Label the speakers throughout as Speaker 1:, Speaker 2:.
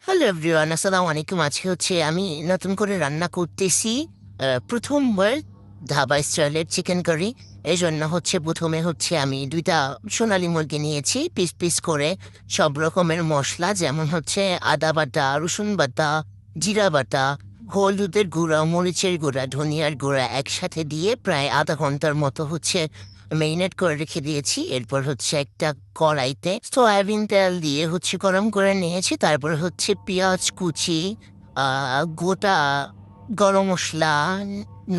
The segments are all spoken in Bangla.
Speaker 1: হ্যালো এভরিওয়ান, আসসালামু আলাইকুম। আজকে আমি নতুন করে রান্না করতেছি। প্রথমবার ধাবা স্টাইলের চিকেন কারি। এই জন্য প্রথমে আমি ২টা সোনালী মুরগি নিয়েছি পিস পিস করে। সব রকমের মশলা যেমন আদা বাটা, রসুন বাটা, জিরা বাটা, হলুদের গুঁড়া, মরিচের গুঁড়া, ধনিয়ার গুঁড়া একসাথে দিয়ে প্রায় আধা ঘন্টার মতো মেরিনেট করে রেখে দিয়েছি। এরপর একটা কড়াইতে সয়াবিন তেল দিয়ে গরম করে নিয়েছি। তারপর পেঁয়াজ কুচি, গোটা গরম মসলা,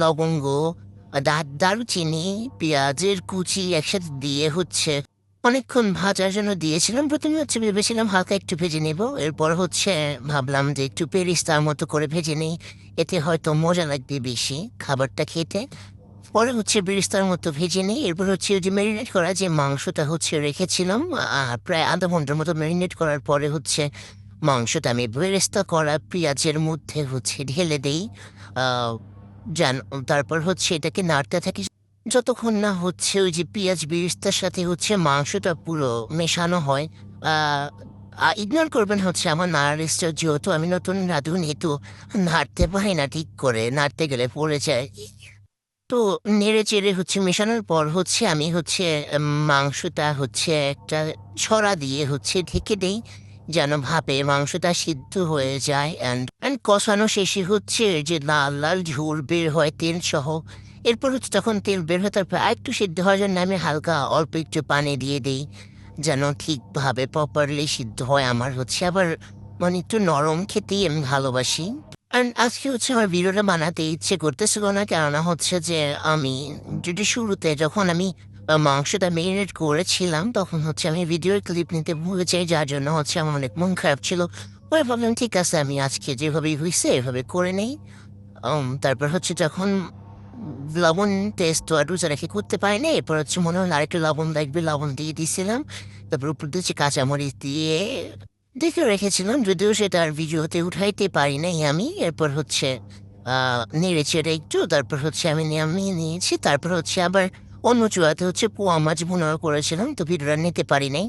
Speaker 1: লবঙ্গ, দারুচিনি, পেঁয়াজের কুচি একসাথে দিয়ে অনেকক্ষণ ভাজার জন্য দিয়েছিলাম। প্রথমে ভেবেছিলাম হালকা একটু ভেজে নেব। এরপর ভাবলাম যে একটু পেরিস্তার মতো করে ভেজে নেই, এতে হয়তো মজা লাগবে বেশি খাবারটা খেতে। পরে বেরেস্তার মতো ভেজে নিই। এরপর ওই যে ম্যারিনেট করা যে মাংসটা রেখেছিলাম, প্রায় আধা ঘন্টার মতো ম্যারিনেট করার পরে মাংসটা আমি বেরেস্তা করা পেঁয়াজের মধ্যে ঢেলে দেই। আহ, জান তারপর এটাকে নাড়তে থাকি যতক্ষণ না ওই যে পেঁয়াজ বেরেস্তার সাথে মাংসটা পুরো মেশানো হয়। ইগনোর করবেন আমার নাড়ার স্টাইল, যেহেতু আমি নতুন রাঁধুনি, তো নাড়তে পারি না ঠিক করে, নাড়তে গেলে পড়ে যায়। তো নেড়ে-চেড়ে মেশানোর পর আমি মাংসটা একটা ছড়া দিয়ে ঢেকে দেই, যেন ভাপে মাংসটা সিদ্ধ হয়ে যায়। অ্যান্ড কষানো শেষে যে লাল লাল ঝোল বের হয় তেলসহ। এরপর যখন তেল বের হয় তারপর আরেকটু সিদ্ধ হওয়ার জন্য আমি হালকা অল্প একটু পানি দিয়ে দেই, যেন ঠিকভাবে প্রপারলি সিদ্ধ হয়। আমার আবার মানে একটু নরম খেতেই আমি ভালোবাসি। অ্যান্ড আজকে আমার ভিডিওটা বানাতে ইচ্ছে করতেছিল না, কেননা যে আমি যদি শুরুতে যখন আমি মাংসটা মেরিনেট করেছিলাম তখন আমি ভিডিওর ক্লিপ নিতে ভুলে যাই, যার জন্য আমার অনেক মন খারাপ ছিল। পরে ভাবলাম ঠিক আছে, আমি আজকে যেভাবেই হয়েছে এভাবে করে নেই। তারপর যখন লবণ টেস্ট তো আর রোজা রেখে করতে পারিনি, এরপর মনে হলো আরেকটু লবণ লাগবে, লবণ দিয়ে দিয়েছিলাম। তারপর উপর দিয়ে কাঁচামরিচ দিয়ে দেখে রেখেছিলাম, যদিও সেটা আর ভিডিওতে উঠাইতে পারি নাই আমি। এরপর নেড়ে চেড়ে একটু, তারপর আমি নামিয়ে নিয়েছি। তারপর আবার অন্য চুলাতে পোয়া মাছ ভুনা করেছিলাম, তো ভিডিওটা নিতে পারি নাই।